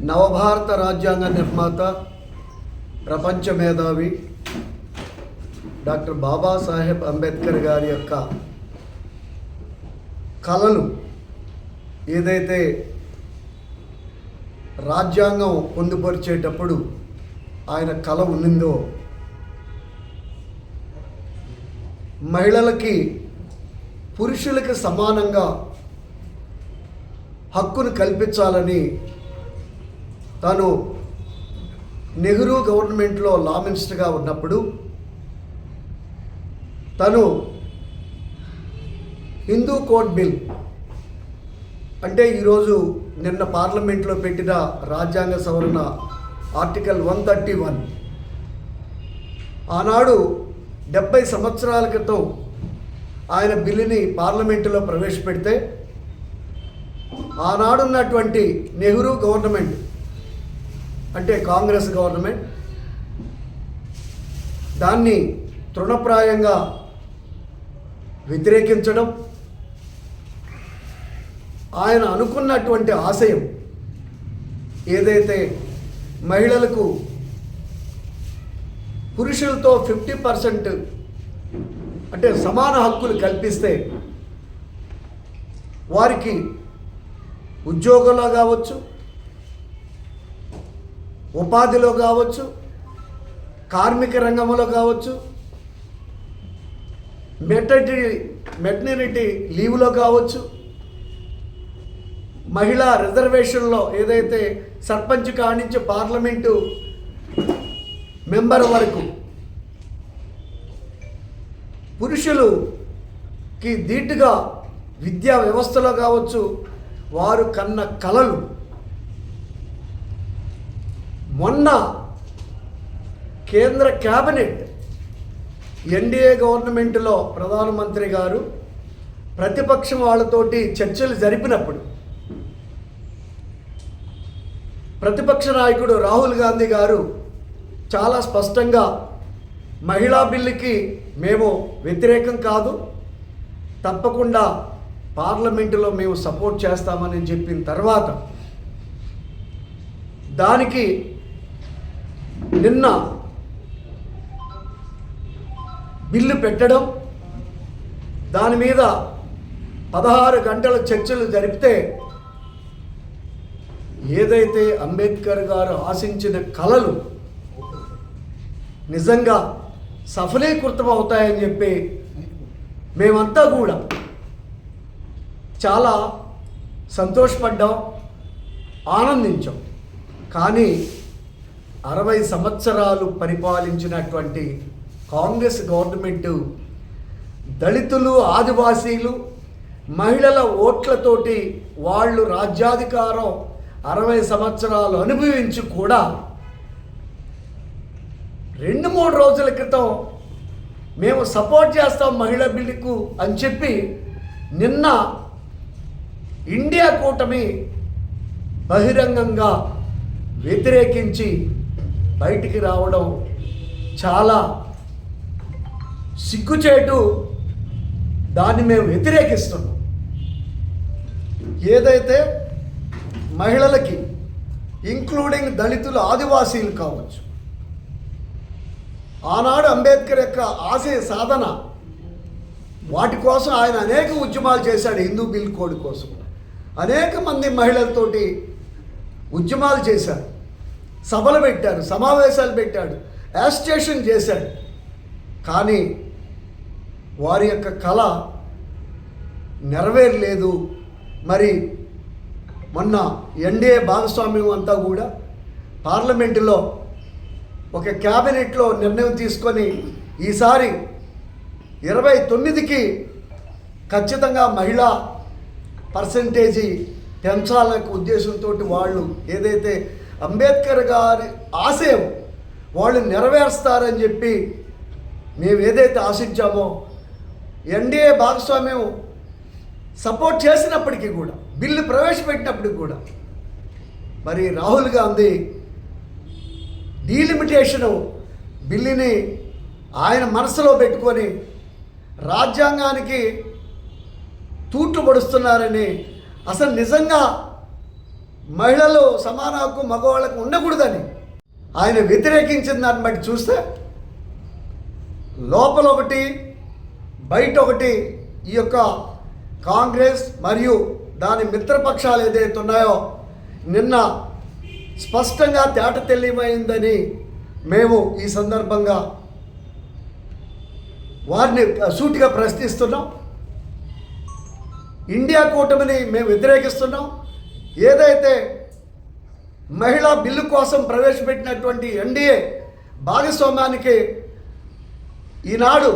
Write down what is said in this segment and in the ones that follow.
నవభారత రాజ్యాంగ నిర్మాత, ప్రపంచ మేధావి డాక్టర్ బాబాసాహెబ్ అంబేద్కర్ గారి యొక్క కళలు ఏదైతే రాజ్యాంగం పొందుపరిచేటప్పుడు ఆయన కళ ఉన్నిందో, మహిళలకి పురుషులకి సమానంగా హక్కును కల్పించాలని తాను నెహ్రూ గవర్నమెంట్లో లా మినిస్టర్గా ఉన్నప్పుడు తను హిందూ కోడ్ బిల్ అంటే ఈరోజు నిన్న పార్లమెంట్లో పెట్టిన రాజ్యాంగ సవరణ ఆర్టికల్ 131 ఆనాడు 70 సంవత్సరాల క్రితం ఆయన బిల్లుని పార్లమెంటులో ప్రవేశపెడితే ఆనాడున్నటువంటి నెహ్రూ గవర్నమెంట్ అంటే కాంగ్రెస్ గవర్నమెంట్ దాన్ని తృణప్రాయంగా వ్యతిరేకించడం, ఆయన అనుకున్నటువంటి ఆశయం ఏదైతే మహిళలకు పురుషులతో 50% అంటే సమాన హక్కులు కల్పిస్తే వారికి ఉద్యోగంలో కావచ్చు, ఉపాధిలో కావచ్చు, కార్మిక రంగంలో కావచ్చు, మెటర్నిటీ లీవ్లో కావచ్చు, మహిళా రిజర్వేషన్లో ఏదైతే సర్పంచ్ కానించి పార్లమెంటు మెంబర్ వరకు పురుషులకి ధీటుగా విద్యా వ్యవస్థలో కావచ్చు, వారు కన్న కలలు మొన్న కేంద్ర క్యాబినెట్ ఎన్డీఏ గవర్నమెంట్లో ప్రధానమంత్రి గారు ప్రతిపక్షం వాళ్ళతోటి చర్చలు జరిపినప్పుడు ప్రతిపక్ష నాయకుడు రాహుల్ గాంధీ గారు చాలా స్పష్టంగా మహిళా బిల్లుకి మేము వ్యతిరేకం కాదు, తప్పకుండా పార్లమెంటులో మేము సపోర్ట్ చేస్తామని చెప్పిన తర్వాత దానికి నిన్న బిల్లు పెట్టడం, దాని మీద 16 గంటల చర్చలు జరిపితే ఏదైతే అంబేద్కర్ గారు ఆశించిన కళలు నిజంగా సఫలీకృతం అవుతాయని చెప్పి మేమంతా కూడా చాలా సంతోషపడ్డాం, ఆనందించాం. కానీ 60 సంవత్సరాలు పరిపాలించినటువంటి కాంగ్రెస్ గవర్నమెంటు దళితులు, ఆదివాసీలు, మహిళల ఓట్లతోటి వాళ్ళు రాజ్యాధికారం 60 సంవత్సరాలు అనుభవించి కూడా 2-3 రోజుల క్రితం మేము సపోర్ట్ చేస్తాం మహిళా బిల్లుకు అని చెప్పి నిన్న ఇండియా కూటమి బహిరంగంగా వ్యతిరేకించి బయటికి రావడం చాలా సిగ్గుచేటు. దాన్ని మేము వ్యతిరేకిస్తున్నాం. ఏదైతే మహిళలకి ఇంక్లూడింగ్ దళితులు, ఆదివాసీలు కావచ్చు, ఆనాడు అంబేద్కర్ యొక్క ఆశయ సాధన వాటి కోసం ఆయన అనేక ఉద్యమాలు చేశాడు. హిందూ బిల్ కోడ్ కోసం అనేక మంది మహిళలతోటి ఉద్యమాలు చేశారు, సభలు పెట్టారు, సమావేశాలు పెట్టాడు, యాజిటేషన్ చేశాడు. కానీ వారి యొక్క కళ నెరవేరలేదు. మరి మొన్న ఎన్డీఏ భాగస్వామ్యం అంతా కూడా పార్లమెంటులో ఒక క్యాబినెట్లో నిర్ణయం తీసుకొని ఈసారి 29కి ఖచ్చితంగా మహిళా పర్సంటేజీ పెంచాలనే ఉద్దేశంతో వాళ్ళు ఏదైతే అంబేద్కర్ గారి ఆశయం వాళ్ళు నెరవేరుస్తారని చెప్పి మేము ఏదైతే ఆశించామో ఎన్డీఏ భాగస్వామ్యం సపోర్ట్ చేసినప్పటికీ కూడా, బిల్లు ప్రవేశపెట్టినప్పటికి కూడా మరి రాహుల్ గాంధీ డీలిమిటేషను బిల్లుని ఆయన మనసులో పెట్టుకొని రాజ్యాంగానికి తూట్లు పడుస్తున్నారని, అసలు నిజంగా మహిళలు సమాన హక్కు మగవాళ్ళకు ఉండకూడదని ఆయన వ్యతిరేకించిన దాన్ని బట్టి చూస్తే లోపల ఒకటి బయట ఒకటి ఈ యొక్క కాంగ్రెస్ మరియు దాని మిత్రపక్షాలు ఏదైతే ఉన్నాయో నిన్న స్పష్టంగా తేట తెల్లిమైందని మేము ఈ సందర్భంగా వారిని సూటిగా ప్రశ్నిస్తున్నాం. ఇండియా కూటమిని మేము వ్యతిరేకిస్తున్నాం. ఏదైతే మహిళా బిల్లు కోసం ప్రవేశపెట్టినటువంటి ఎన్డీఏ భాగస్వామ్యానికి ఈనాడు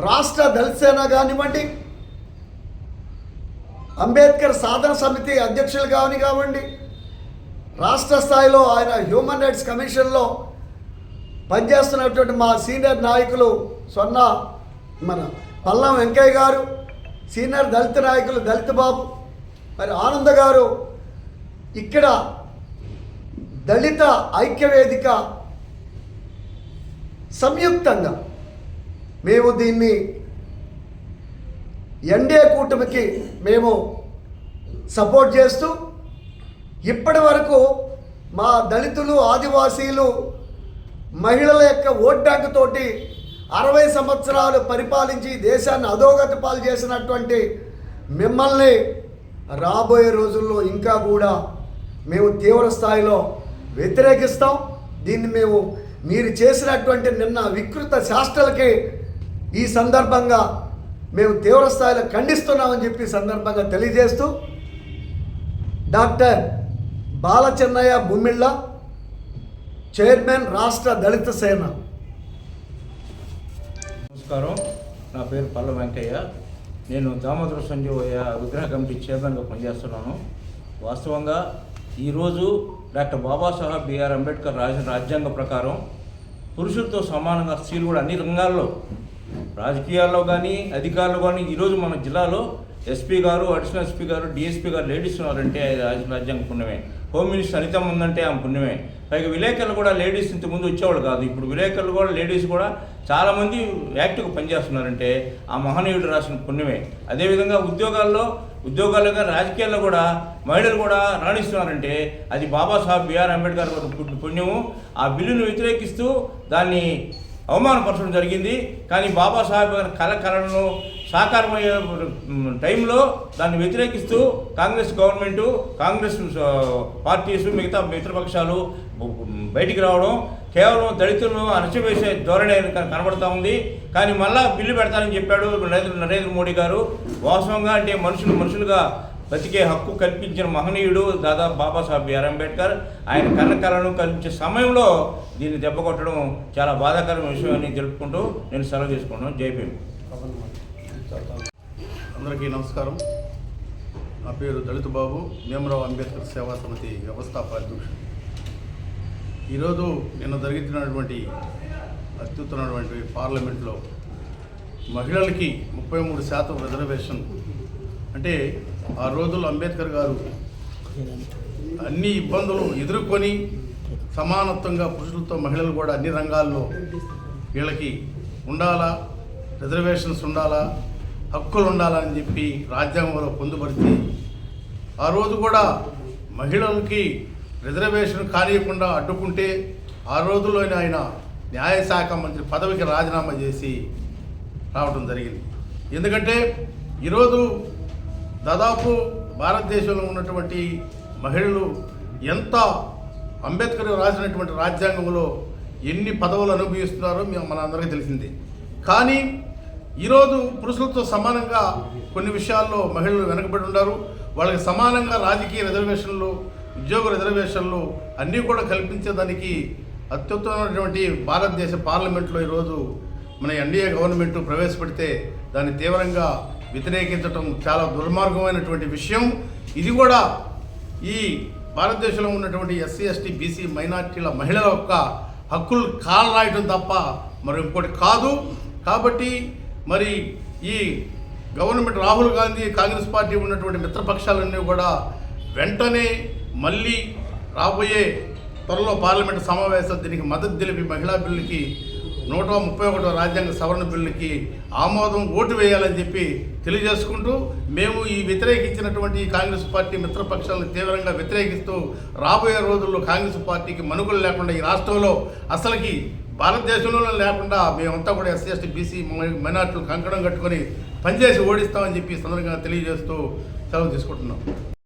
రాష్ట్ర దళిత సేన కానివ్వండి, అంబేద్కర్ సాధన సమితి అధ్యక్షులు కానివ్వండి, రాష్ట్ర స్థాయిలో ఆయన హ్యూమన్ రైట్స్ కమిషన్లో పనిచేస్తున్నటువంటి మా సీనియర్ నాయకులు మన పల్లం వెంకయ్య గారు, సీనియర్ దళిత నాయకులు దళిత బాబు, మరి ఆనంద్ గారు, ఇక్కడ దళిత ఐక్యవేదిక సంయుక్తంగా మేము దీన్ని ఎన్డీఏ కూటమికి మేము సపోర్ట్ చేస్తూ ఇప్పటి వరకు మా దళితులు, ఆదివాసీలు, మహిళల యొక్క ఓట్ బ్యాంక్ తోటి 60 సంవత్సరాలు పరిపాలించి దేశాన్ని అధోగతి పాలు చేసినటువంటి మిమ్మల్ని రాబోయే రోజుల్లో ఇంకా కూడా మేము తీవ్ర స్థాయిలో వ్యతిరేకిస్తాం. దీన్ని మీరు చేసినటువంటి నిన్న వికృత శాస్త్రాలకి ఈ సందర్భంగా మేము తీవ్ర స్థాయిలో ఖండిస్తున్నామని చెప్పి సందర్భంగా తెలియజేస్తూ డాక్టర్ బాలచెన్నయ్య బుమ్మిళ్ళ, చైర్మన్ రాష్ట్ర దళిత సేన. నమస్కారం, నా పేరు పల్ల వెంకయ్య. నేను దామోదర సంజీవయ్య విగ్రహ కమిటీ చైర్మన్గా పనిచేస్తున్నాను. వాస్తవంగా ఈరోజు డాక్టర్ బాబాసాహెబ్ బిఆర్ అంబేద్కర్ రాసిన రాజ్యాంగ ప్రకారం పురుషులతో సమానంగా స్త్రీలు కూడా అన్ని రంగాల్లో, రాజకీయాల్లో కానీ అధికారులు కానీ, ఈరోజు మన జిల్లాలో ఎస్పీ గారు, అడిషనల్ ఎస్పీ గారు, డిఎస్పీ గారు లేడీస్ ఉన్నారంటే రాజ్యాంగ పుణ్యమే. హోమ్ మినిస్టర్ అనితమ్మ ఉందంటే ఆమె పుణ్యమే. పైగా విలేకరులు కూడా లేడీస్ ఇంతకుముందు వచ్చేవాళ్ళు కాదు, ఇప్పుడు విలేకరులు కూడా లేడీస్ కూడా చాలామంది యాక్టివ్గా పనిచేస్తున్నారంటే ఆ మహనీయుడు రాసిన పుణ్యమే. అదేవిధంగా ఉద్యోగాల్లో కానీ రాజకీయాల్లో కూడా మహిళలు కూడా రాణిస్తున్నారంటే అది బాబాసాహెబ్ బిఆర్ అంబేద్కర్ పుణ్యము. ఆ బిల్లును వ్యతిరేకిస్తూ దాన్ని అవమానపరచడం జరిగింది. కానీ బాబాసాహెబ్ కళలను సాకారమయ్యే టైంలో దాన్ని వ్యతిరేకిస్తూ కాంగ్రెస్ గవర్నమెంటు, కాంగ్రెస్ పార్టీస్, మిగతా మిత్రపక్షాలు బయటికి రావడం కేవలం దళితులను అణచివేసే ధోరణి కనబడుతూ ఉంది. కానీ మళ్ళా బిల్లు పెడతానని చెప్పాడు నరేంద్ర మోడీ గారు. వాస్తవంగా అంటే మనుషులుగా బతికే హక్కు కల్పించిన మహనీయుడు దాదాపు బాబాసాహెబ్ బిఆర్ అంబేద్కర్. ఆయన కళను కల్పించే సమయంలో దీన్ని దెబ్బ కొట్టడం చాలా బాధాకరమైన విషయం అని తెలుపుకుంటూ నేను సెలవు తీసుకున్నాను. జై భీమ్. అందరికీ నమస్కారం. నా పేరు దళిత బాబు, భీమరావు అంబేద్కర్ సేవా సమితి వ్యవస్థాపక అధ్యక్షుడు. ఈరోజు నిన్న జరుగుతున్నటువంటి అత్యుత్తమైనటువంటి పార్లమెంట్లో మహిళలకి 33% రిజర్వేషన్ అంటే ఆ రోజుల్లో అంబేద్కర్ గారు అన్ని ఇబ్బందులు ఎదుర్కొని సమానత్వంగా పురుషులతో మహిళలు కూడా అన్ని రంగాల్లో వీళ్ళకి ఉండాలా, రిజర్వేషన్స్ ఉండాలా, హక్కులు ఉండాలని చెప్పి రాజ్యాంగంలో పొందుపరిచి ఆ రోజు కూడా మహిళలకి రిజర్వేషన్ కానియకుండా అడ్డుకుంటే ఆ రోజుల్లోనే ఆయన న్యాయశాఖ మంత్రి పదవికి రాజీనామా చేసి రావడం జరిగింది. ఎందుకంటే ఈరోజు దాదాపు భారతదేశంలో ఉన్నటువంటి మహిళలు ఎంత అంబేద్కర్ రాసినటువంటి రాజ్యాంగంలో ఎన్ని పదవులు అనుభవిస్తున్నారో మన అందరికీ తెలిసిందే. కానీ ఈరోజు పురుషులతో సమానంగా కొన్ని విషయాల్లో మహిళలు వెనకబడి ఉన్నారు. వాళ్ళకి సమానంగా రాజకీయ రిజర్వేషన్లు, ఉద్యోగ రిజర్వేషన్లు అన్నీ కూడా కల్పించేదానికి అత్యుత్తమైనటువంటి భారతదేశ పార్లమెంట్లో ఈరోజు మన ఎన్డీఏ గవర్నమెంట్ ప్రవేశపెడితే దాన్ని తీవ్రంగా వ్యతిరేకించడం చాలా దుర్మార్గమైనటువంటి విషయం. ఇది కూడా ఈ భారతదేశంలో ఉన్నటువంటి ఎస్సీ, ఎస్టీ, బీసీ, మైనార్టీల మహిళల యొక్క హక్కులు కాలరాయటం తప్ప మరి ఇంకోటి కాదు. కాబట్టి మరి ఈ గవర్నమెంట్ రాహుల్ గాంధీ, కాంగ్రెస్ పార్టీ ఉన్నటువంటి మిత్రపక్షాలన్నీ కూడా వెంటనే మళ్ళీ రాబోయే త్వరలో పార్లమెంటు సమావేశం దీనికి మద్దతు తెలిపి మహిళా బిల్లుకి 131వ రాజ్యాంగ సవరణ బిల్లుకి ఆమోదం ఓటు వేయాలని చెప్పి తెలియజేసుకుంటూ మేము ఈ వ్యతిరేకించినటువంటి కాంగ్రెస్ పార్టీ మిత్రపక్షాలను తీవ్రంగా వ్యతిరేకిస్తూ రాబోయే రోజుల్లో కాంగ్రెస్ పార్టీకి మనుగోలు లేకుండా ఈ రాష్ట్రంలో అసలుకి భారతదేశంలో లేకుండా మేమంతా కూడా ఎస్సీ ఎస్టీ బీసీ మైనార్టీలు కంకణం కట్టుకొని పనిచేసి ఓడిస్తామని చెప్పి సందర్భంగా తెలియజేస్తూ సెలవు తీసుకుంటున్నాం.